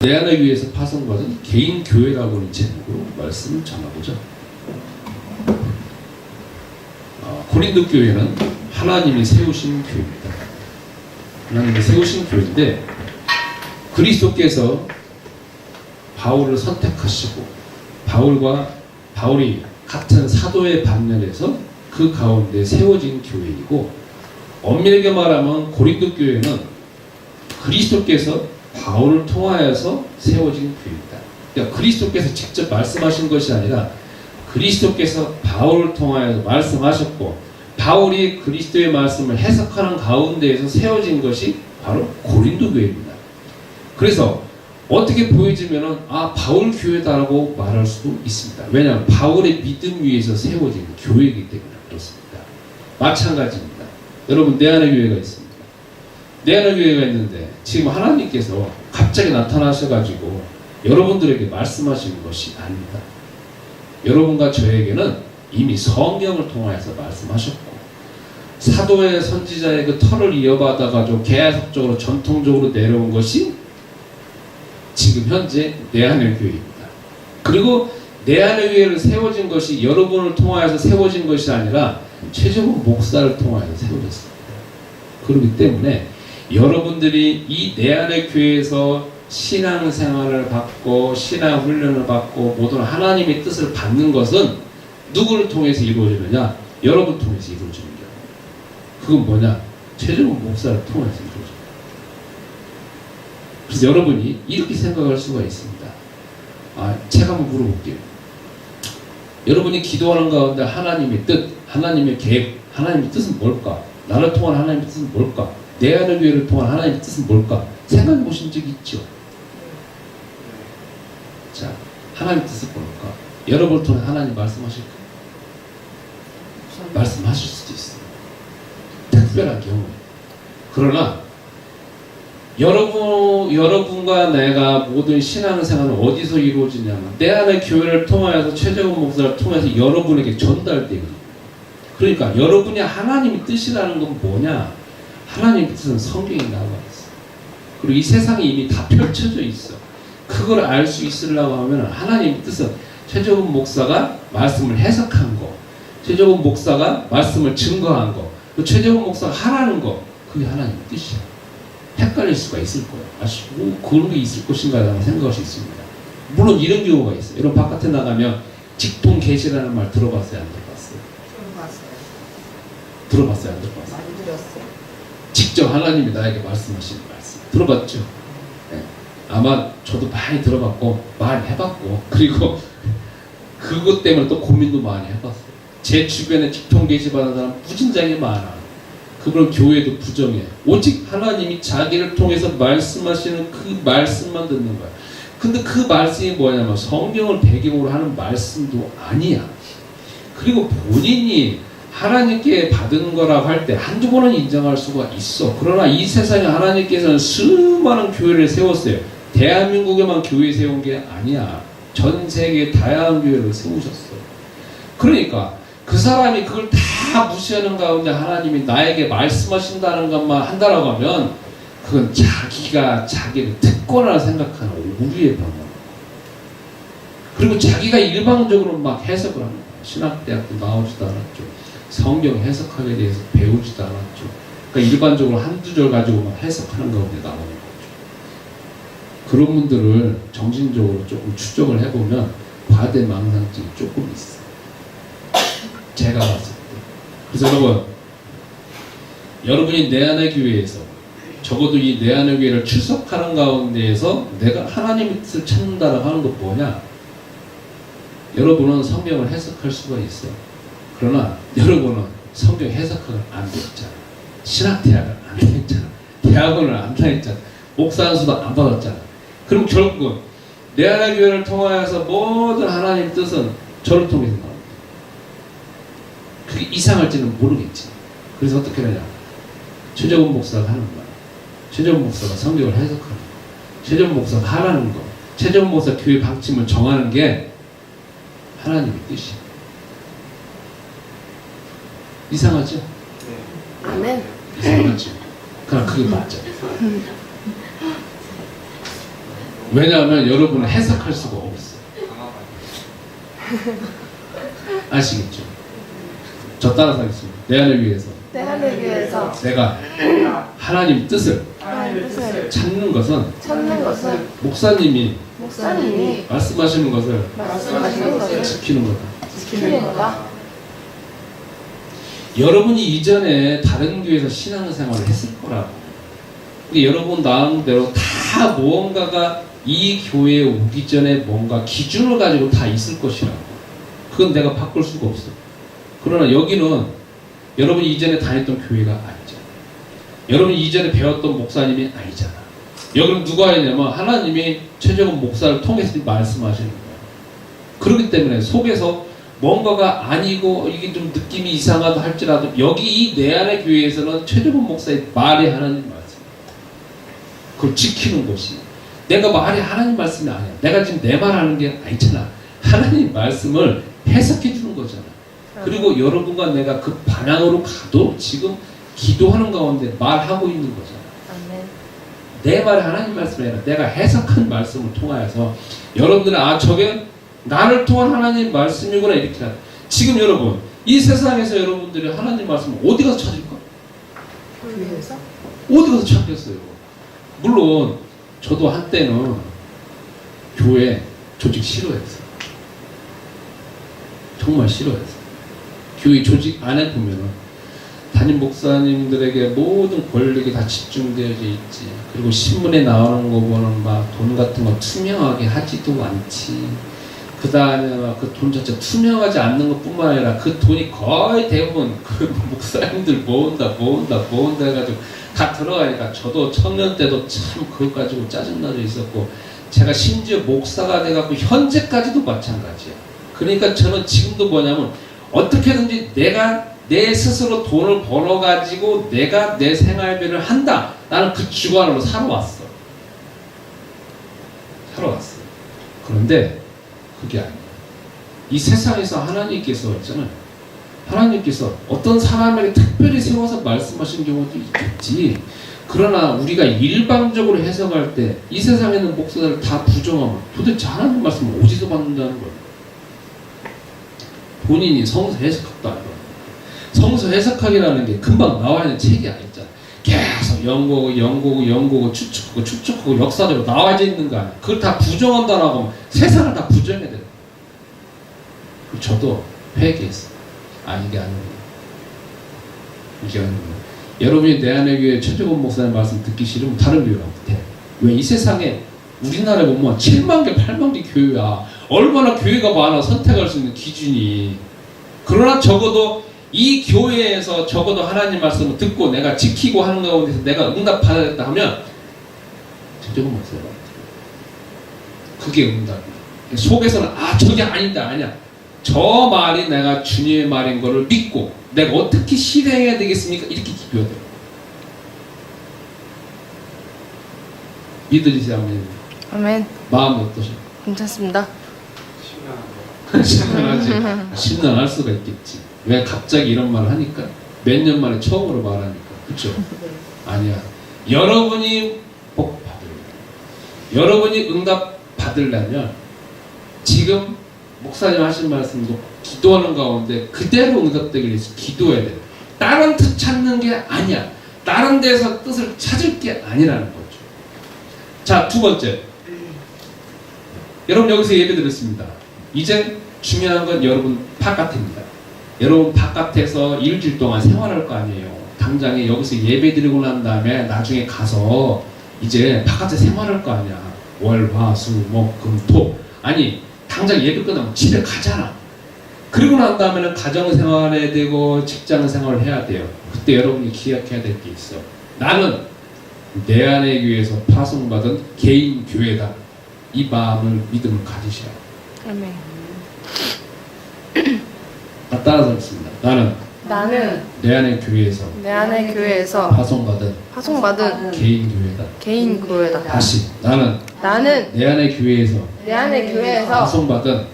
내 안에 위해서 파송받은 개인 교회라고는 제목으로 말씀을 전하고자 고린도 교회는 하나님이 세우신 교회입니다. 하나님이 세우신 교회인데 그리스도께서 바울을 선택하시고 바울이 같은 사도의 반면에서 그 가운데 세워진 교회이고 엄밀하게 말하면 고린도 교회는 그리스도께서 바울을 통하여서 세워진 교회입니다. 그러니까 그리스도께서 직접 말씀하신 것이 아니라 그리스도께서 바울을 통하여서 말씀하셨고 바울이 그리스도의 말씀을 해석하는 가운데에서 세워진 것이 바로 고린도 교회입니다. 그래서 어떻게 보여지면은 바울 교회다라고 말할 수도 있습니다. 왜냐하면 바울의 믿음 위에서 세워진 교회이기 때문에 그렇습니다. 마찬가지입니다. 여러분 내 안에 교회가 있습니다. 내 안에 교회가 있는데 지금 하나님께서 갑자기 나타나셔가지고 여러분들에게 말씀하시는 것이 아닙니다. 여러분과 저에게는 이미 성경을 통하여서 말씀하셨고 사도의 선지자의 그 터를 이어받아가지고 계속적으로 전통적으로 내려온 것이 지금 현재 내 안의 교회입니다. 그리고 내 안의 교회를 세워진 것이 여러분을 통하여서 세워진 것이 아니라 최종훈 목사를 통하여서 세워졌습니다. 그렇기 때문에 여러분들이 이 내 안의 교회에서 신앙생활을 받고 신앙훈련을 받고 모든 하나님의 뜻을 받는 것은 누구를 통해서 이루어지느냐? 여러분 통해서 이루어지는 거예요. 그건 뭐냐? 최종훈 목사를 통해서 이루어집니다. 그래서 여러분이 이렇게 생각할 수가 있습니다. 제가 한번 물어볼게요. 여러분이 기도하는 가운데 하나님의 뜻, 하나님의 계획, 하나님의 뜻은 뭘까? 나를 통한 하나님의 뜻은 뭘까? 내 안의 교회를 통한 하나님의 뜻은 뭘까? 생각해 보신 적이 있죠? 자, 하나님의 뜻은 뭘까? 여러분을 통해 하나님 말씀하실까요? 말씀하실 수도 있어요. 특별한 경우에. 그러나 여러분과 내가 모든 신앙생활은 어디서 이루어지냐면 내 안의 교회를 통하여서 최재원 목사를 통해서 여러분에게 전달되거든요. 그러니까 여러분이 하나님의 뜻이라는 건 뭐냐? 하나님의 뜻은 성경에 나와 있어. 그리고 이 세상에 이미 다 펼쳐져 있어. 그걸 알 수 있으려고 하면 하나님의 뜻은 최재원 목사가 말씀을 해석한 거, 최재원 목사가 말씀을 증거한 거, 최재원 목사가 하라는 거, 그게 하나님의 뜻이야. 헷갈릴 수가 있을 거예요. 아시고 그런 게 있을 것인가 라는 생각할 수 있습니다. 물론 이런 경우가 있어요. 여러분 바깥에 나가면 직통 계시라는 말 들어봤어요? 안 들어봤어요? 들어봤어요? 안 들어봤어요? 많이 들었어요. 직접 하나님이 나에게 말씀하시는 말씀 들어봤죠? 네. 아마 저도 많이 들어봤고 많이 해봤고 그리고 그것 때문에 또 고민도 많이 해봤어요. 제 주변에 직통 계시 받은 사람 무진장이 많아. 그걸 교회도 부정해. 오직 하나님이 자기를 통해서 말씀하시는 그 말씀만 듣는 거야. 근데 그 말씀이 뭐냐면 성경을 배경으로 하는 말씀도 아니야. 그리고 본인이 하나님께 받은 거라고 할 때 한두 번은 인정할 수가 있어. 그러나 이 세상에 하나님께서는 수많은 교회를 세웠어요. 대한민국에만 교회 세운 게 아니야. 전 세계 다양한 교회를 세우셨어. 그러니까 그 사람이 그걸 다 무시하는 가운데 하나님이 나에게 말씀하신다는 것만 한다라고 하면 그건 자기가 자기를 특권이라 생각하는 오류의 방법. 그리고 자기가 일방적으로 막 해석을 하는 거예요. 신학대학도 나오지도 않았죠. 성경 해석학에 대해서 배우지도 않았죠. 그러니까 일반적으로 한두 절 가지고만 해석하는 가운데 나오는 거죠. 그런 분들을 정신적으로 조금 추적을 해보면 과대망상증이 조금 있어요. 제가 봤을 때. 그래서 여러분이 내 안의 교회에서 적어도 이 내 안의 교회를 출석하는 가운데에서 내가 하나님의 뜻을 찾는다라고 하는 건 뭐냐? 여러분은 성경을 해석할 수가 있어요. 그러나 여러분은 성경 해석학을 안 배웠잖아. 신학대학을 안 다녔잖아. 대학원을 안 다녔잖아. 목사안수도 안 받았잖아. 그럼 결국은 내 안의 교회를 통하여서 모든 하나님의 뜻은 저를 통해서 나옵니다. 그게 이상할지는 모르겠지. 그래서 어떻게 하냐? 최재원 목사가 하는 말, 최재원 목사가 성경을 해석하는 거, 최재원 목사가 하라는 거, 최재원 목사 교회 방침을 정하는 게 하나님의 뜻이야. 이상하죠? 아멘. 이상하죠? 그럼 그게 맞죠. 왜냐하면 여러분은 해석할 수가 없어요. 아시겠죠? 저 따라서 하겠습니다. 내 안을 위해서 내 안을 위해서 내가 하나님 뜻을 하나님의 뜻을 찾는 것은 찾는 것은 목사님이 목사님이 말씀하시는 것을 말씀하시는 것을 지키는 거다. 지키는 거다. 여러분이 이전에 다른 교회에서 신앙생활을 했을 거라고. 근데 여러분 나름대로 다 무언가가 이 교회에 오기 전에 뭔가 기준을 가지고 다 있을 것이라고. 그건 내가 바꿀 수가 없어. 그러나 여기는 여러분이 이전에 다녔던 교회가 아니잖아. 여러분이 이전에 배웠던 목사님이 아니잖아. 여기는 누가 했냐면 하나님이 최재권 목사를 통해서 말씀하시는 거야. 그렇기 때문에 속에서 뭔가가 아니고 이게 좀 느낌이 이상하다 할지라도 여기 이 내 안의 교회에서는 최재권 목사의 말이 하나님 말씀. 그걸 지키는 것이. 내가 말이 하나님 말씀이 아니야. 내가 지금 내 말하는 게 아니잖아. 하나님 말씀을 해석해 주는 거잖아. 그리고 여러분과 내가 그 방향으로 가도 지금 기도하는 가운데 말하고 있는 거잖아. 아멘. 내 말이 하나님 말씀이 아니라 내가 해석한 말씀을 통하여서 여러분들은 아 저게 나를 통한 하나님 말씀이구나 이렇게 하는. 지금 여러분 이 세상에서 여러분들이 하나님 말씀을 어디 가서 찾을까? 교회에서 어디 가서 찾겠어요? 물론 저도 한때는 교회 조직 싫어했어요. 정말 싫어했어요. 교회 조직 안에 보면은 담임 목사님들에게 모든 권력이 다 집중되어져 있지. 그리고 신문에 나오는 거 보면 막 돈 같은 거 투명하게 하지도 않지. 그 다음에 막 그 돈 자체 투명하지 않는 것 뿐만 아니라 그 돈이 거의 대부분 그 목사님들 모은다 해가지고 다 들어가니까 저도 청년 때도 참 그것 가지고 짜증나져 있었고 제가 심지어 목사가 돼갖고 현재까지도 마찬가지야. 그러니까 저는 지금도 뭐냐면 어떻게든지 내가 내 스스로 돈을 벌어가지고 내가 내 생활비를 한다. 나는 그 주관으로 살아왔어. 그런데 그게 아니야. 이 세상에서 하나님께서 있잖아요. 하나님께서 어떤 사람에게 특별히 세워서 말씀하신 경우도 있겠지. 그러나 우리가 일방적으로 해석할 때 이 세상에 있는 목사들을 다 부정하면 도대체 하나님 말씀을 어디서 받는다는 거예요? 본인이 성서 해석학도 안 해요. 성서 해석학이라는 게 금방 나와 있는 책이 아니잖아. 계속 연구하고 추측하고 역사적으로 나와져 있는 거 아니야. 그걸 다 부정한다라고 하면 세상을 다 부정해야 돼. 저도 회개했어. 이게 아니고 이게 아니고 여러분이 내 안의 교회 최재권 목사님 말씀 듣기 싫으면 다른 교회 가면 돼. 왜? 이 세상에 우리나라에 보면 7만 개 8만 개 교회야. 얼마나 교회가 많아 선택할 수 있는 기준이. 그러나 적어도 이 교회에서 적어도 하나님 말씀을 듣고 내가 지키고 하는 가운데서 내가 응답받아야겠다 하면 최재권 목사님 그게 응답이야. 속에서는 저게 아니야. 저 말이 내가 주님의 말인 거를 믿고 내가 어떻게 실행해야 되겠습니까? 이렇게 기도해야 돼요. 믿으시죠? 아멘. 마음이 어떠세요? 괜찮습니다. 심란하지. 심란할 수가 있겠지. 왜 갑자기 이런 말을 하니까? 몇 년 만에 처음으로 말하니까. 그렇죠? 아니야. 여러분이 복 받으려면, 여러분이 응답 받으려면 지금 목사님 하신 말씀도 기도하는 가운데 그대로 응답되기 위해서 기도해야 돼. 다른 뜻 찾는 게 아니야. 다른 데서 뜻을 찾을 게 아니라는 거죠. 자, 두 번째. 여러분 여기서 예배 드렸습니다. 이제 중요한 건 여러분 바깥입니다. 여러분 바깥에서 일주일 동안 생활할 거 아니에요. 당장에 여기서 예배 드리고 난 다음에 나중에 가서 이제 바깥에 생활할 거 아니야. 월, 화, 수, 목, 금, 토. 아니 당장 예배 끝나면 집에 가잖아. 그리고 난 다음에는 가정생활 해야 되고 직장생활을 해야 돼요. 그때 여러분이 기억해야 될 게 있어. 나는 내 안의 교회에서 파송받은 개인 교회다. 이 마음을 믿음을 가지셔야 돼요. 아멘. 따라서 읽습니다. 나는 내 안의 교회에서 파송받은 개인 교회다. 다시 나는 내 안의 교회에서 파송받은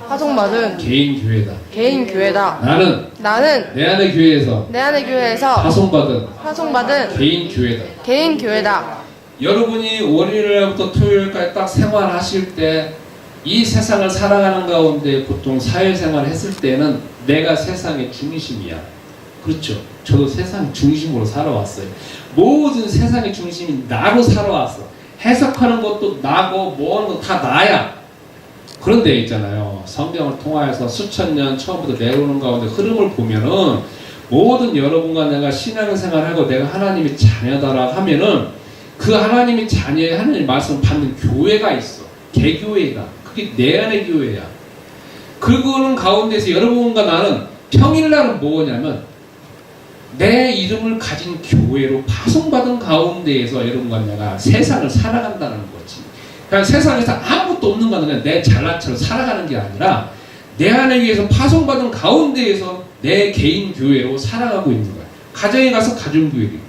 개인 교회다. 나는 내 안의 교회에서 파송받은 개인 교회다. 여러분이 월요일부터 토요일까지 딱 생활하실 때 이 세상을 살아가는 가운데 보통 사회생활을 했을 때는 내가 세상의 중심이야. 그렇죠. 저도 세상 중심으로 살아왔어요. 모든 세상의 중심이 나로 살아왔어. 해석하는 것도 나고 뭐 하는 거 다 나야. 그런 데 있잖아요. 성경을 통하여서 수천 년 처음부터 내려오는 가운데 흐름을 보면은 모든 여러분과 내가 신앙생활하고 내가 하나님의 자녀다라 하면은 그 하나님의 자녀의 하나님의 말씀을 받는 교회가 있어. 개교회가. 그게 내 안의 교회야. 그거는 가운데서 여러분과 나는 평일날은 뭐냐면 내 이름을 가진 교회로 파송받은 가운데에서 여러분과 내가 세상을 살아간다는 거지. 그냥 세상에서 아무것도 없는 거는 내 잘난 척을 살아가는 게 아니라 내 안에 의해서 파송받은 가운데에서 내 개인 교회로 살아가고 있는 거야. 가정에 가서 가정교회도 있고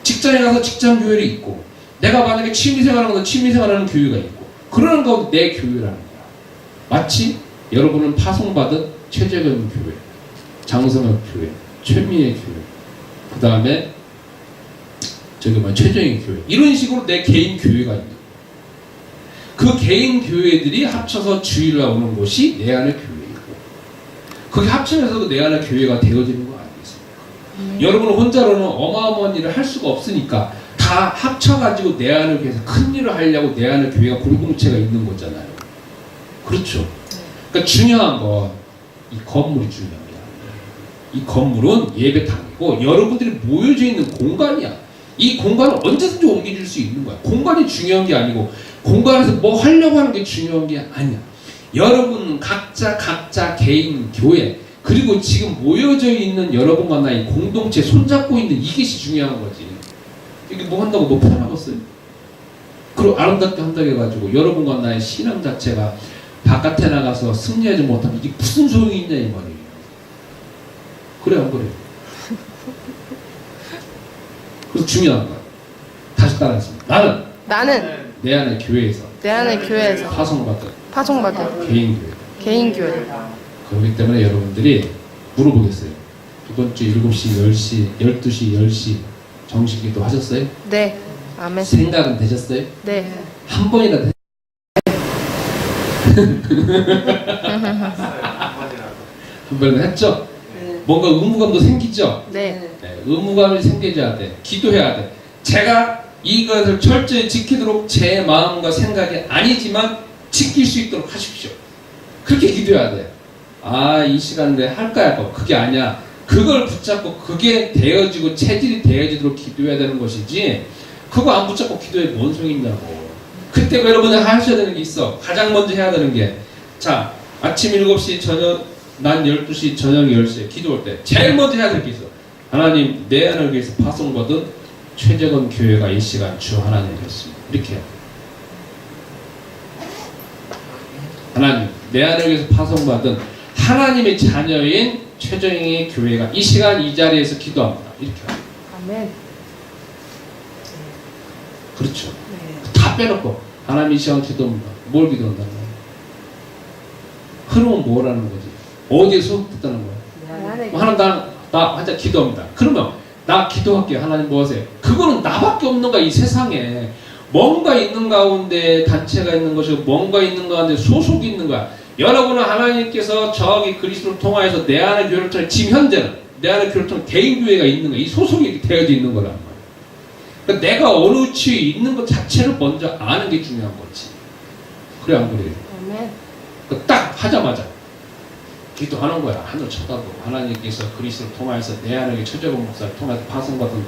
직장에 가서 직장교회도 있고 내가 만약에 취미생활하는 거 취미생활하는 교회가 있고 그러는 거 내 교회라는 거야. 마치 여러분은 파송받은 최재경 교회, 장성혁 교회, 최미애 교회, 그 다음에 최정희 교회 이런 식으로 내 개인 교회가 있는 거야. 그 개인 교회들이 합쳐서 주일날 오는 곳이 내 안의 교회이고 그게 합쳐져서 내 안의 교회가 되어지는 거 아니겠습니까? 여러분은 혼자로는 어마어마한 일을 할 수가 없으니까 다 합쳐가지고 내 안을 위해서 큰 일을 하려고 내 안의 교회가 공동체가 있는 거잖아요. 그렇죠. 그러니까 중요한 건 이 건물이 중요한 거야. 이 건물은 예배당이고 여러분들이 모여져 있는 공간이야. 이 공간을 언제든지 옮겨줄 수 있는 거야. 공간이 중요한 게 아니고 공간에서 뭐 하려고 하는 게 중요한 게 아니야. 여러분 각자 개인 교회 그리고 지금 모여져 있는 여러분과 나의 공동체 손잡고 있는 이것이 중요한 거지. 이게 뭐 한다고 뭐 편하겠어요? 그리고 아름답게 한다고 해가지고 여러분과 나의 신앙 자체가 바깥에 나가서 승리하지 못하면 이게 무슨 소용이 있냐 이 말이에요. 그래 안 그래? 그래서 중요한 거야. 다시 따라하겠습니다. 나는 내 안의 교회에서 파송받은 개인 교회. 그렇기 때문에 여러분들이 물어보겠어요. 이번 주 7시, 10시, 12시, 10시 정식기도 하셨어요? 네. 아멘. 생각은 되셨어요? 네. 한 번이나 한 번이나 했죠? 네. 뭔가 의무감도 생기죠? 네. 네, 의무감이 생겨야 돼. 기도해야 돼. 제가 이것을 철저히 지키도록 제 마음과 생각이 아니지만 지킬 수 있도록 하십시오. 그렇게 기도해야 돼. 아, 이 시간에 할까? 그게 아니야. 그걸 붙잡고 그게 되어지고 체질이 되어지도록 기도해야 되는 것이지 그거 안 붙잡고 기도해 뭔 소용이 있냐고. 그때 여러분이 하셔야 되는 게 있어. 가장 먼저 해야 되는 게 자, 아침 7시 난 12시 저녁 10시에 기도할 때 제일 먼저 해야 될 게 있어. 하나님 내 안을 위해서 파송받은 최재건 교회가 이 시간 주 하나님 되었습니다. 이렇게 해요. 하나님 내 안을 위해서 파송받은 하나님의 자녀인 최정희 교회가 이 시간 이 자리에서 기도합니다. 이렇게 합니다. 아멘. 그렇죠. 네. 다 빼놓고 하나님 이 시간 기도합니다. 뭘 기도한다는 거야? 흐름은 뭐라는 거지? 어디에 소속됐다는 거야? 하나님 나 혼자 기도합니다. 그러면 나 기도할게요. 하나님 뭐 하세요? 그거는 나밖에 없는 거야. 이 세상에 뭔가 있는 가운데 단체가 있는 것이고 뭔가 있는 가운데 소속이 있는 거야. 여러분은 하나님께서 저기 그리스도를 통하여서 내 안의 교회를 통해 지금 현재는 내 안의 교회를 통해 개인 교회가 있는 거야. 이 소속이 되어져 있는 거란 말이야. 그러니까 내가 어느 위치에 있는 것 자체를 먼저 아는 게 중요한 거지. 그래 안 그래요? 아멘. 그러니까 딱 하자마자 기도하는 거야. 하늘 쳐다보고 하나님께서 그리스도를 통하여서 내 안의 최재건 목사를 통해서 파송받은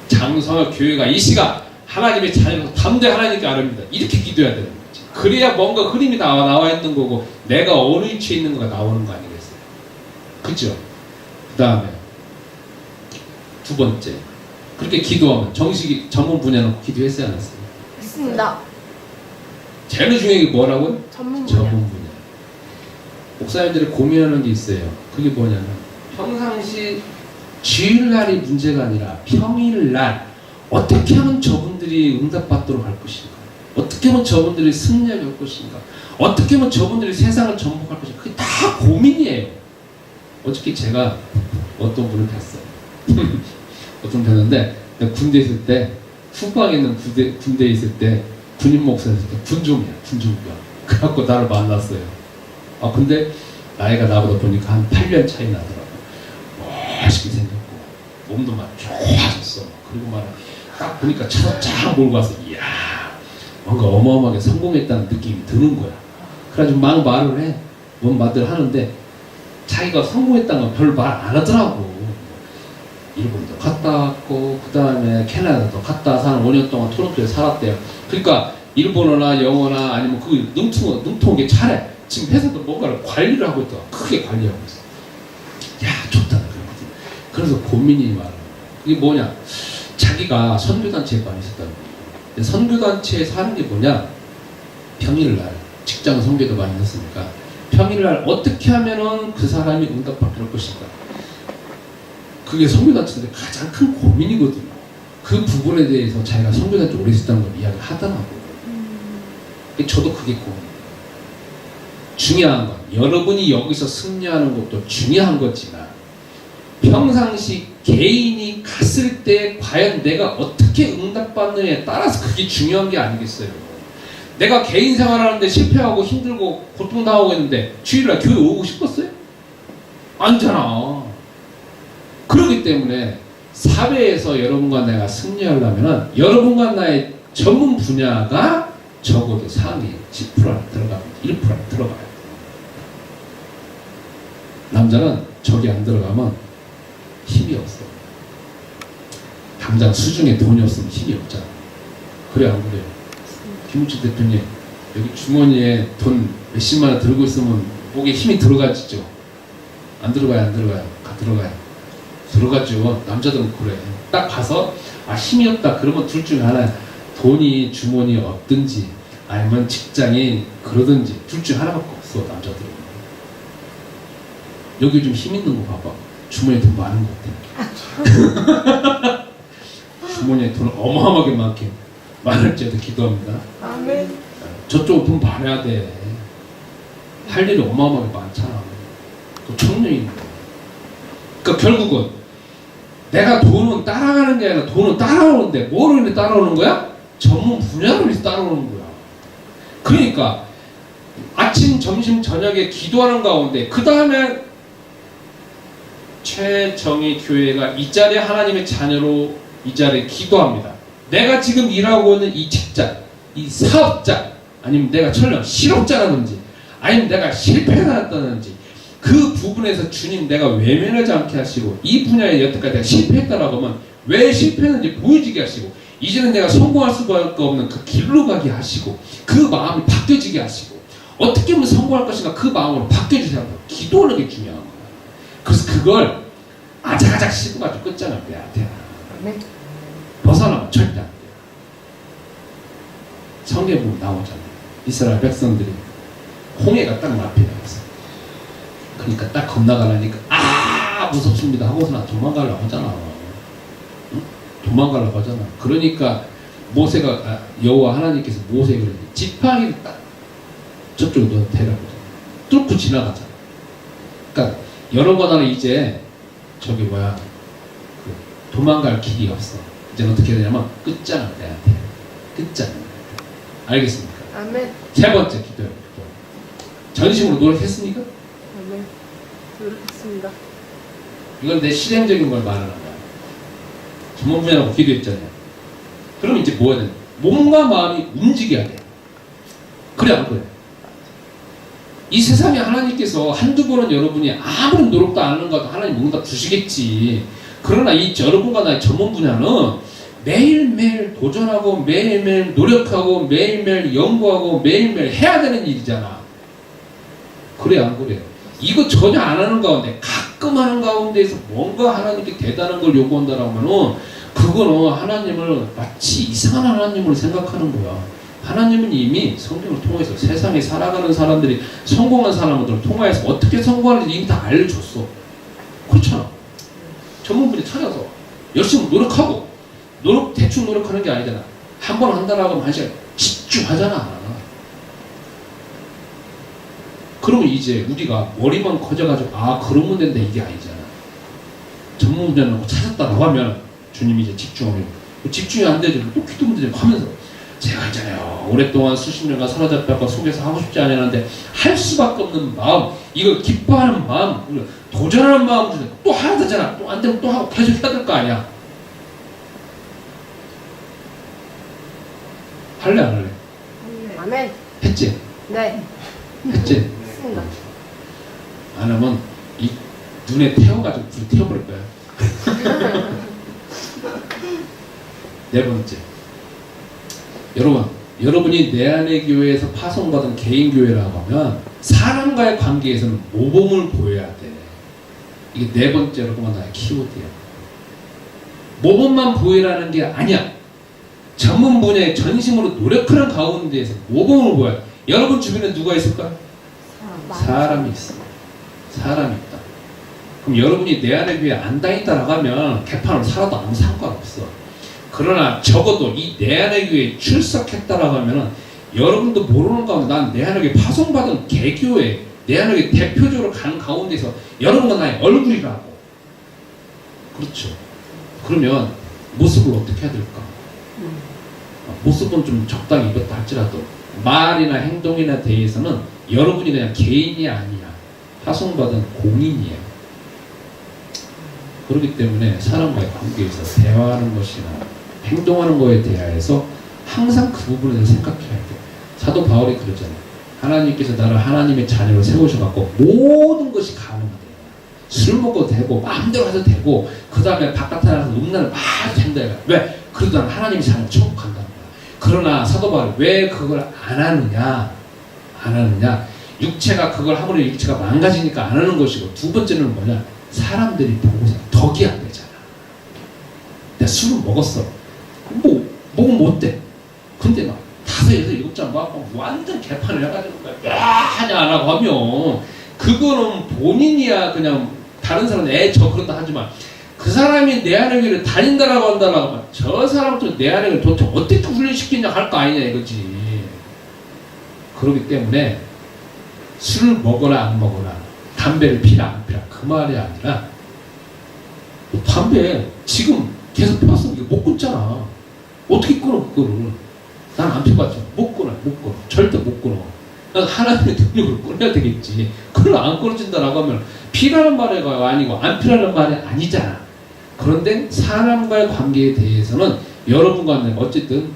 장성의 교회가 이 시간 하나님의 자녀로 담대 하나님께 아릅니다. 이렇게 기도해야 되는 거지. 그래야 뭔가 흐름이 나와 있는 거고 내가 어느 위치에 있는 거가 나오는 거 아니겠어요? 그죠? 그 다음에 두 번째 그렇게 기도하면 정식이 전문 분야는 기도했어요 안 했어요? 했습니다. 제일 중요한 게 뭐라고요? 전문 분야. 목사님들이 고민하는 게 있어요. 그게 뭐냐면 평상시 주일날이 문제가 아니라 평일날 어떻게 하면 저분들이 응답받도록 할 것인가? 어떻게 하면 저분들이 승리하게 할 것인가? 어떻게 하면 저분들이 세상을 정복할 것인가? 그게 다 고민이에요. 어저께 제가 어떤 분을 뵀어요. 어떤 뵀는데 군대 있을 때 후방에 있는 군대에 있을 때 군인 목사였을 때 군종이야, 군종병. 그래갖고 나를 만났어요. 아 근데 나이가 나보다 보니까 한 8년 차이 나더라고. 멋있게 생겼고 몸도 막 좋아졌어. 그리고 막 딱 보니까 차로 쫙 몰고 와서 이야 뭔가 어마어마하게 성공했다는 느낌이 드는 거야. 그래가지고 막 말을 해. 뭔 말들 하는데 자기가 성공했다는 건 별 말 안 하더라고. 일본도 갔다 왔고 그 다음에 캐나다도 갔다 와서 한 5년 동안 토론토에 살았대요. 그러니까 일본어나 영어나 아니면 그 능통하게 잘해. 지금 회사도 뭔가를 관리를 하고 있더라. 크게 관리하고 있어. 야 좋다 그러거든. 그래서 고민이 많아. 이게 뭐냐? 자기가 선교단체에 많이 있었다는 거예요. 선교단체에 사는 게 뭐냐? 평일날 직장 선교도 많이 했으니까 평일날 어떻게 하면은 그 사람이 응답받을 것인가? 그게 선교단체들의 가장 큰 고민이거든요. 그 부분에 대해서 자기가 선교단체 오래 있었다는 걸 이야기를 하더라고요. 저도 그게 고민이에요. 중요한 건 여러분이 여기서 승리하는 것도 중요한 거지만 평상시 개인이 갔을 때 과연 내가 어떻게 응답받느냐에 따라서 그게 중요한 게 아니겠어요. 내가 개인 생활하는데 실패하고 힘들고 고통당하고 있는데 주일날 교회 오고 싶었어요? 아니잖아. 그렇기 때문에 사회에서 여러분과 내가 승리하려면 여러분과 나의 전문 분야가 적어도 상위 10% 안에 들어가면 1% 안에 들어가야 돼. 남자는 저기 안 들어가면 힘이 없어. 당장 수중에 돈이 없으면 힘이 없잖아. 그래 안 그래요? 김우철 대표님 여기 주머니에 돈 몇십만 원 들고 있으면 목에 힘이 들어가지죠? 안 들어가요? 안 들어가요? 들어가요. 들어가죠. 남자들은 그래. 딱 가서 아 힘이 없다 그러면 둘 중에 하나 돈이 주머니에 없든지 아니면 직장이 그러든지 둘 중에 하나밖에 없어. 남자들은. 여기 좀 힘 있는 거 봐봐. 주머니에 돈 많은 것 같아. 주머니에 돈 어마어마하게 많을지어도 기도합니다. 아멘. 저쪽 돈 많아야 돼. 할 일이 어마어마하게 많잖아. 또 청년인데. 그러니까 결국은 내가 돈은 따라가는 게 아니라 돈은 따라오는데 뭐로 인해 따라오는 거야? 전문 분야로 인해서 따라오는 거야. 그러니까 아침, 점심, 저녁에 기도하는 가운데 그 다음에 최정희 교회가 이 자리에 하나님의 자녀로 이 자리에 기도합니다. 내가 지금 일하고 있는 이 직장, 이 사업자, 아니면 내가 설령 실업자라든지, 아니면 내가 실패를 했다든지, 그 부분에서 주님 내가 외면하지 않게 하시고, 이 분야에 여태까지 내가 실패했다라고 하면 왜 실패했는지 보여지게 하시고, 이제는 내가 성공할 수밖에 없는 그 길로 가게 하시고, 그 마음이 바뀌어지게 하시고, 어떻게 하면 성공할 것인가 그 마음으로 바뀌어주세요. 기도하는 게 중요한 거야. 그래서 그걸 아작아작 씹어가지고 끝장을 빼야 돼. 아멘. 벗어나면 절대 안 돼. 성경에 보면 나오잖아요. 이스라엘 백성들이 홍해가 딱 앞에 나왔어. 그러니까 딱 건너가려니까 아 무섭습니다 하고서 도망가려고 하잖아. 응? 도망가려고 하잖아. 그러니까 모세가 여호와 하나님께서 모세에게 지팡이를 딱 저쪽으로 대라고 뚫고 지나가잖아. 그러니까 여러분은 이제 저기 뭐야 그 도망갈 길이 없어. 이제 어떻게 되냐면 끝장을 내야 돼. 끝장을 내야 돼. 알겠습니까? 아멘. 세 번째 기도예요. 전심으로 노력했습니까? 아멘. 노력했습니다. 이건 내 실행적인 걸 말하는 거야. 전문 분야라고 기도했잖아요. 그럼 이제 뭐 해야 돼? 몸과 마음이 움직여야 돼. 그래 안 그래? 이 세상에 하나님께서 한두 번은 여러분이 아무런 노력도 안 하는 것도 하나님 응답 주시겠지. 그러나 이 여러분과 나의 전문 분야는 매일매일 도전하고 매일매일 노력하고 매일매일 연구하고 매일매일 해야 되는 일이잖아. 그래 안 그래요? 이거 전혀 안 하는 가운데 가끔 하는 가운데에서 뭔가 하나님께 대단한 걸 요구한다라면은 그거는 하나님을 마치 이상한 하나님으로 생각하는 거야. 하나님은 이미 성경을 통해서 세상에 살아가는 사람들이 성공한 사람들을 통해서 어떻게 성공하는지 이미 다 알려줬어. 그렇잖아. 전문분이 찾아서 열심히 노력하고 대충 노력하는 게 아니잖아. 한 번 한다라고 하면 한 시간 집중하잖아. 그러면 이제 우리가 머리만 커져가지고 아 그러면 된다 이게 아니잖아. 전문 분야는 찾았다라고 하면 주님이 이제 집중하면 집중이 안 되죠. 또 기도 문제 하면서 제가 있잖아요. 오랫동안 수십 년간 사로잡혀서 속에서 하고 싶지 않았는데 할 수밖에 없는 마음, 이걸 기뻐하는 마음, 도전하는 마음 중에 또 해야 되잖아. 또 안 되면 또 하고 계속 해야 될 거 아니야. 할래 안 할래? 아멘. 했지? 네. 했지? 했습니다. 안 하면 이 눈에 태워가지고 불 태워버릴 거야. 네 번째, 여러분이 내 안의 교회에서 파송받은 개인 교회라고 하면 사람과의 관계에서는 모범을 보여야 돼. 이게 네 번째로 그만 나의 키워드야. 모범만 보이라는 게 아니야. 전문 분야에 전심으로 노력하는 가운데에서 모범을 보여야 돼. 여러분 주변에 누가 있을까요? 사람이 있어. 사람이 있다. 그럼 여러분이 내 안의 교회에 안 다닌다라고 하면 개판으로 살아도 아무 상관없어. 그러나 적어도 이 내 안의 교회에 출석했다라고 하면은 여러분도 모르는 가운데 난 내 안의 교회 파송받은 개교회 내 안의 교회 대표적으로 가는 가운데서 여러분과 나의 얼굴이라고. 그렇죠. 그러면 모습을 어떻게 해야 될까? 모습은 좀 적당히 입었다 할지라도 말이나 행동이나 대해서는 여러분이 그냥 개인이 아니야. 파송받은 공인이에요. 그렇기 때문에 사람과의 관계에서 대화하는 것이나 행동하는 것에 대하여서 항상 그 부분에 대해서 생각해야 돼. 사도 바울이 그러잖아요. 하나님께서 나를 하나님의 자녀로 세우셔갖고 모든 것이 가능하대요. 술 먹어도 되고 마음대로 해도 되고 그 다음에 바깥에 나가서 음란을 막 된다. 왜? 그러다 하나님이 자녀를 천국간다는 거야. 그러나 사도 바울이 왜 그걸 안 하느냐? 안 하느냐? 육체가 그걸 하므로 육체가 망가지니까 안 하는 것이고, 두 번째는 뭐냐? 사람들이 보고서 덕이 안 되잖아. 내가 술을 먹었어. 먹으면 못 돼. 근데 막 5, 6, 7잔 막 완전 개판을 해가지고 야 하냐 안 하고 하면 그거는 본인이야. 그냥 다른 사람은 저 그런다 하지만 그 사람이 내 안의 길을 다닌다라고 한다라고 하면 저 사람도 내 안의 길을 도대체 어떻게 훈련시키냐 할 거 아니냐 이거지. 그렇기 때문에 술을 먹어라 안 먹어라, 담배를 피라 안 피라 그 말이 아니라, 담배 지금 계속 폈으면 이거 못 끊잖아. 어떻게 끊어 그거를? 난 안 펴봤죠. 못 끊어. 절대 못 끊어. 난 하나님의 능력을 끊어야 되겠지. 그걸 안 끊어진다라고 하면 피라는 말이 아니고 안 피라는 말이 아니잖아. 그런데 사람과의 관계에 대해서는 여러분과 내가 어쨌든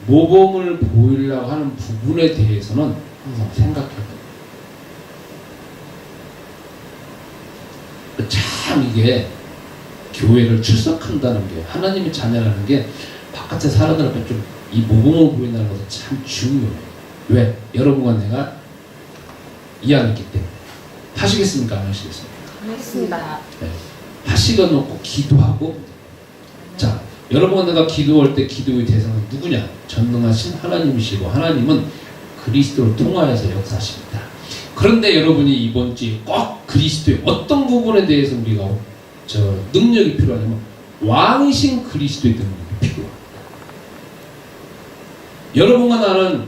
모범을 보이려고 하는 부분에 대해서는 항상 생각해야 돼. 참 이게 교회를 출석한다는 게, 하나님의 자녀라는 게 바깥에 사람들 앞에 좀 이 모범을 보인다는 것은 참 중요해. 왜? 여러분과 내가 이 안에 있기 때문에. 하시겠습니까? 안 하시겠습니까? 했습니다. 네. 하시고 놓고 기도하고. 자, 여러분과 내가 기도할 때 기도의 대상은 누구냐? 전능하신 하나님이시고, 하나님은 그리스도를 통하여서 역사하십니다. 그런데 여러분이 이번 주에 꼭 그리스도의 어떤 부분에 대해서 우리가 능력이 필요하냐면 왕이신 그리스도의 능력이 필요합니다. 여러분과 나는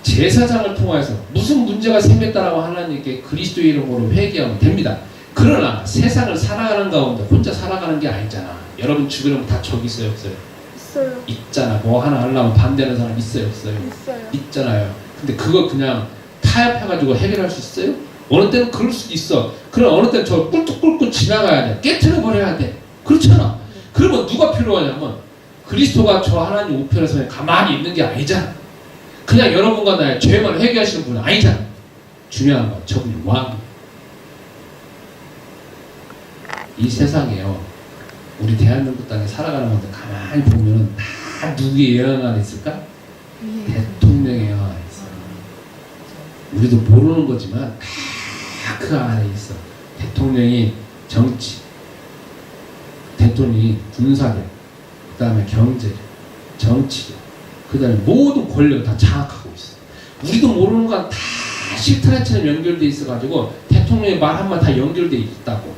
제사장을 통해서 무슨 문제가 생겼다라고 하나님께 그리스도의 이름으로 회개하면 됩니다. 그러나 세상을 살아가는 가운데 혼자 살아가는 게 아니잖아. 여러분 주변에 다 적이 있어요, 없어요? 있어요. 있잖아. 뭐 하나 하려면 반대하는 사람 있어요, 없어요? 있어요. 있잖아요. 근데 그거 그냥 타협해가지고 해결할 수 있어요? 어느 때는 그럴 수도 있어. 그럼 어느 때는 저 꿀뚝 꿇고 지나가야 돼. 깨트려버려야 돼. 그렇잖아. 그러면 누가 필요하냐면 그리스도가 저 하나님 우편에서 가만히 있는 게 아니잖아. 그냥 여러분과 나의 죄만 회개하시는 분은 아니잖아. 중요한 건 저분이 왕이에요. 이 세상에요, 우리 대한민국 땅에 살아가는 건데 가만히 보면은 다 누구의 영향 안에 있을까? 대통령의 영향 안에 있어. 우리도 모르는 거지만 다 그 안에 있어. 대통령이 정치, 대통령이 군사력, 그 다음에 경제력, 정치력, 그 다음에 모든 권력을 다 장악하고 있어. 우리도 모르는 건 다 실타래처럼 연결돼 있어가지고 대통령의 말 한마디 다 연결돼 있다고.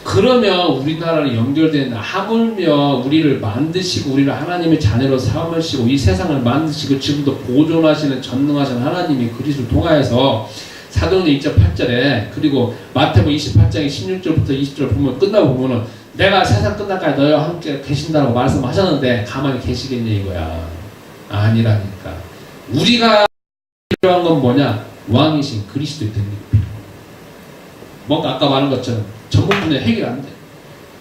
그러면 우리나라를 연결되는, 하물며 우리를 만드시고 우리를 하나님의 자녀로 삼으시고 이 세상을 만드시고 지금도 보존하시는 전능하신 하나님이 그리스도를 통하여서 사도행전 2장 8절에 그리고 마태복음 28장의 16절부터 20절 보면 끝나고 보면은 내가 세상 끝날까지 너희와 함께 계신다고 말씀하셨는데 가만히 계시겠냐 이거야. 아니라니까. 우리가 필요한 건 뭐냐? 왕이신 그리스도의 능력이 필요해. 뭔가 아까 말한 것처럼 전문 분야 해결 안 돼.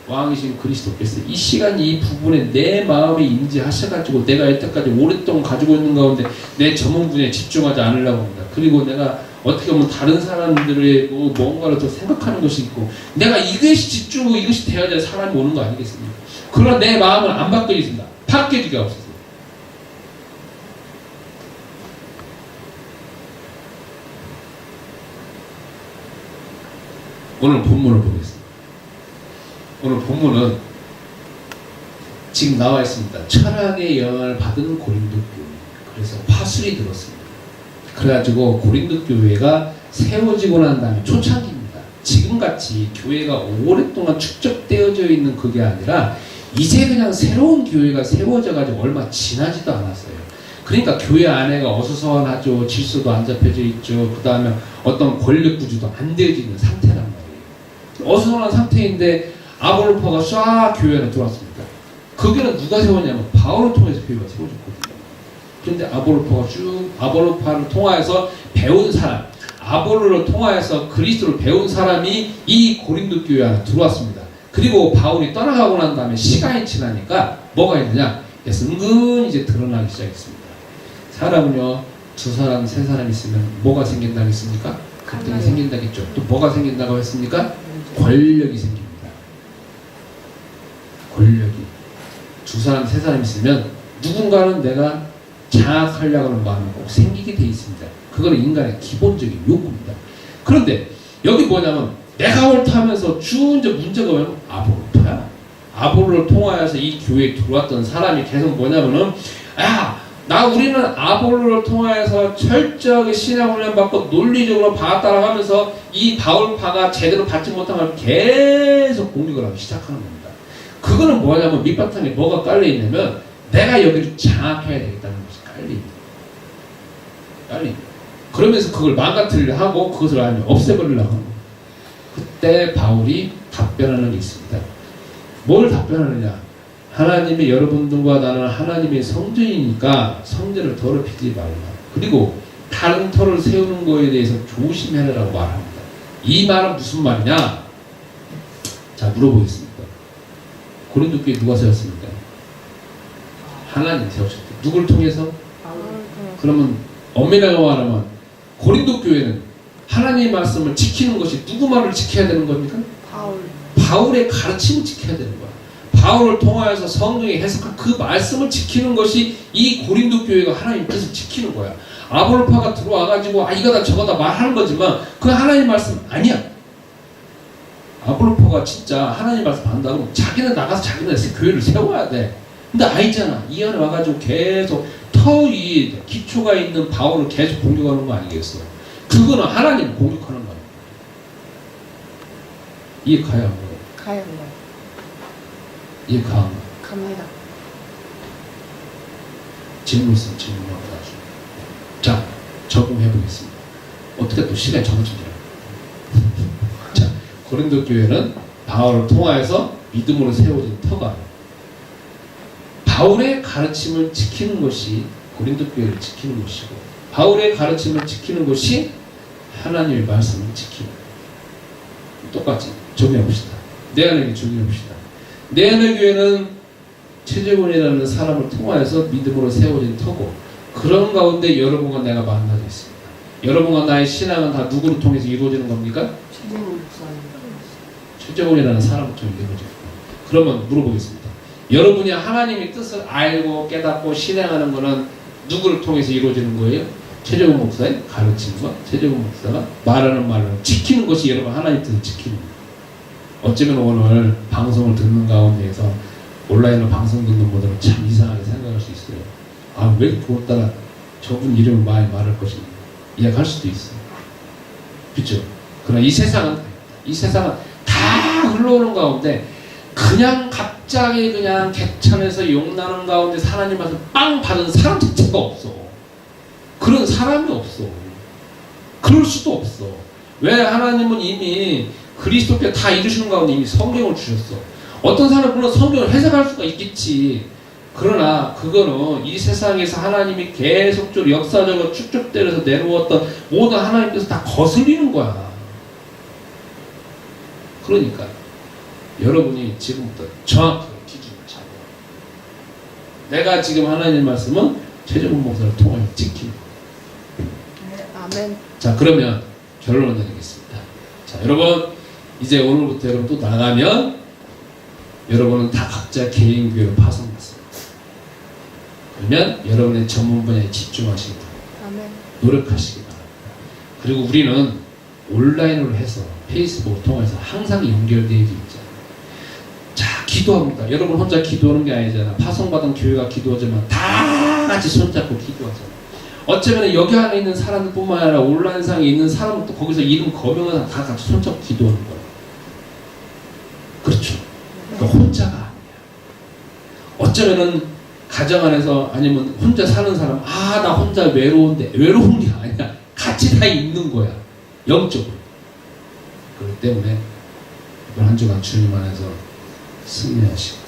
왕이신 그리스도께서 이 시간 이 부분에 내 마음에 임재하셔가지고 내가 여태까지 오랫동안 가지고 있는 가운데 내 전문 분야에 집중하지 않으려고 합니다. 그리고 내가 어떻게 보면 다른 사람들의 뭔가를 더 생각하는 것이 있고 내가 이것이 집중하고 이것이 되어야 사람이 오는 거 아니겠습니까? 그러나 내 마음은 안 바뀌어집니다. 바뀌어지게 없어서. 오늘 본문을 보겠습니다. 오늘 본문은 지금 나와 있습니다. 철학의 영향을 받은 고린도 교회. 그래서 화술이 들었습니다. 그래가지고 고린도 교회가 세워지고 난 다음에 초창기입니다. 지금같이 교회가 오랫동안 축적되어져 있는 그게 아니라 이제 그냥 새로운 교회가 세워져가지고 얼마 지나지도 않았어요. 그러니까 교회 안에가 어수선하죠. 질서도 안 잡혀져 있죠. 그 다음에 어떤 권력 구조도 안 되어져 있는 상태란 말이에요. 어수선한 상태인데 아볼로파가 쫙 교회 안에 들어왔습니다. 거기는 누가 세웠냐면 바울을 통해서 교회가 세워졌거든요. 그런데 아볼로파를 통하여서 배운 사람, 아볼로를 통하여서 그리스도를 배운 사람이 이 고린도 교회 안에 들어왔습니다. 그리고 바울이 떠나가고 난 다음에 시간이 지나니까 뭐가 있느냐? 은근히 이제 드러나기 시작했습니다. 사람은요, 두 사람, 세 사람 있으면 뭐가 생긴다고 했습니까? 갈등이 생긴다겠죠. 또 뭐가 생긴다고 했습니까? 권력이 생깁니다. 권력이. 두 사람, 세 사람 있으면 누군가는 내가 장악하려고 하는 마음이 꼭 생기게 돼 있습니다. 그거는 인간의 기본적인 욕구입니다. 그런데 여기 뭐냐면 내가 옳다 하면서 쭉 이제 문제가 뭐냐면 아볼로야. 아볼로를 통하여서 이 교회에 들어왔던 사람이 계속 뭐냐면은 우리는 아볼로를 통하여서 철저하게 신앙 훈련 받고 논리적으로 바가 따라가면서 이 바울파가 제대로 받지 못한 걸 계속 공격을 하기 시작하는 겁니다. 그거는 뭐냐면 밑바탕에 뭐가 깔려있냐면 내가 여기를 장악해야 되겠다는 것이 깔립니다. 그러면서 그걸 망가뜨리려 하고 그것을 아니면 없애버리려고 하는 거예요. 그때 바울이 답변하는 게 있습니다. 뭘 답변하느냐? 하나님이 여러분들과 나는 하나님의 성전이니까 성전을 더럽히지 말라. 그리고 다른 터를 세우는 거에 대해서 조심해라라고 말합니다. 이 말은 무슨 말이냐? 자, 물어보겠습니다. 고린도 교회 누가 세웠습니까? 하나님 세우셨대. 누굴 통해서? 그러면 엄밀하게 말하면 고린도 교회는 하나님의 말씀을 지키는 것이 누구 말을 지켜야 되는 겁니까? 바울의 가르침을 지켜야 되는 거야. 바울을 통하여서 성경에 해석한 그 말씀을 지키는 것이 이 고린도 교회가 하나님 뜻을 지키는 거야. 아볼로파가 들어와가지고 이거다 저거다 말하는 거지만 그 하나님 말씀 아니야. 아볼로파가 진짜 하나님 말씀 한다고 자기는 나가서 자기네 교회를 세워야 돼. 근데 아니잖아. 이 안에 와가지고 계속 터위 기초가 있는 바울을 계속 공격하는 거 아니겠어? 그거는 하나님 공격하는 거야. 이해 가요? 가요. 이해 가? 갑니다. 질문 있으면 질문하고 나중에. 자, 적응해 보겠습니다. 어떻게 또 시간이 정해지냐? 자, 고린도 교회는 바울을 통하여서 믿음으로 세워진 터가 바울의 가르침을 지키는 것이 고린도 교회를 지키는 것이고 바울의 가르침을 지키는 것이 하나님의 말씀을 지키는 거예요. 똑같이 적용해 봅시다. 내 안에 적용해 봅시다. 내 안의 교회는 최재곤이라는 사람을 통하여서 믿음으로 세워진 터고 그런 가운데 여러분과 내가 만나져 있습니다. 여러분과 나의 신앙은 다 누구를 통해서 이루어지는 겁니까? 최재곤이라는 사람을 통해 이루어집니다. 그러면 물어보겠습니다. 여러분이 하나님의 뜻을 알고 깨닫고 실행하는 것은 누구를 통해서 이루어지는 거예요? 최재곤 목사의 가르침과 최재곤 목사가 말하는 말을 지키는 것이 여러분 하나님의 뜻을 지키는 거예요. 어쩌면 오늘 방송을 듣는 가운데에서 온라인으로 방송 듣는 분들은 참 이상하게 생각할 수 있어요. 왜 그렇다가 저분 이름을 많이 말할 것인가 이야기할 수도 있어요. 그렇죠? 그러나 이 세상은 다 흘러오는 가운데 그냥 갑자기 그냥 개천에서 용나는 가운데 하나님 말씀 빵 받은 사람 자체가 없어. 그런 사람이 없어. 그럴 수도 없어. 왜? 하나님은 이미 그리스도께 다 이루시는 가운데 이미 성경을 주셨어. 어떤 사람은 물론 성경을 해석할 수가 있겠지. 그러나 그거는 이 세상에서 하나님이 계속적으로 역사적으로 축적되어서 내려왔던 모든 하나님께서 다 거슬리는 거야. 그러니까 여러분이 지금부터 정확하게 기준을 잡아. 내가 지금 하나님 말씀은 최종훈 목사를 통하여 지키는 거야. 아멘. 자, 그러면 결론을 내리겠습니다. 자, 여러분 이제 오늘부터 여러분 또 나가면 여러분은 다 각자 개인 교회로 파송받습니다. 그러면 여러분의 전문 분야에 집중하시기 바랍니다. 아멘. 노력하시기 바랍니다. 그리고 우리는 온라인으로 해서 페이스북을 통해서 항상 연결되어 있잖아요. 자, 기도합니다. 여러분 혼자 기도하는 게 아니잖아. 파송받은 교회가 기도하지만 다 같이 손잡고 기도하잖아. 어쩌면 여기 안에 있는 사람들뿐만 아니라 온라인상에 있는 사람도 거기서 이름 거명해서 다 같이 손잡고 기도하는 거예요. 그렇죠. 그러니까 혼자가 아니야. 어쩌면은 가정 안에서 아니면 혼자 사는 사람, 나 혼자 외로운데, 외로운 게 아니야. 같이 다 있는 거야. 영적으로. 그렇기 때문에 이번 한 주간 주님 안에서 승리하시고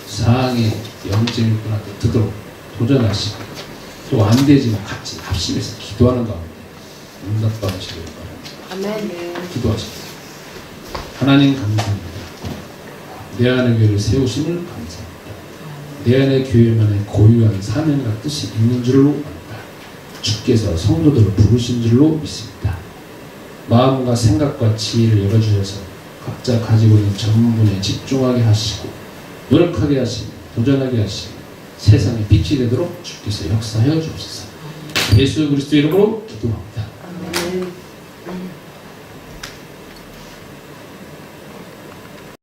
사항의 영적인 분한테 듣도록 도전하시고 또 안 되지만 같이 합심해서 기도하는 가운데 응답받으시길 바랍니다. 아멘. 기도하십시오. 하나님 감사합니다. 내 안의 교회를 세우심을 감사합니다. 내 안의 교회만의 고유한 사명과 뜻이 있는 줄로 압니다. 주께서 성도들을 부르신 줄로 믿습니다. 마음과 생각과 지혜를 열어주셔서 각자 가지고 있는 전문 분야에 집중하게 하시고 노력하게 하시고 도전하게 하시고 세상에 빛이 되도록 주께서 역사하여 주옵소서. 예수 그리스도 이름으로 기도합니다.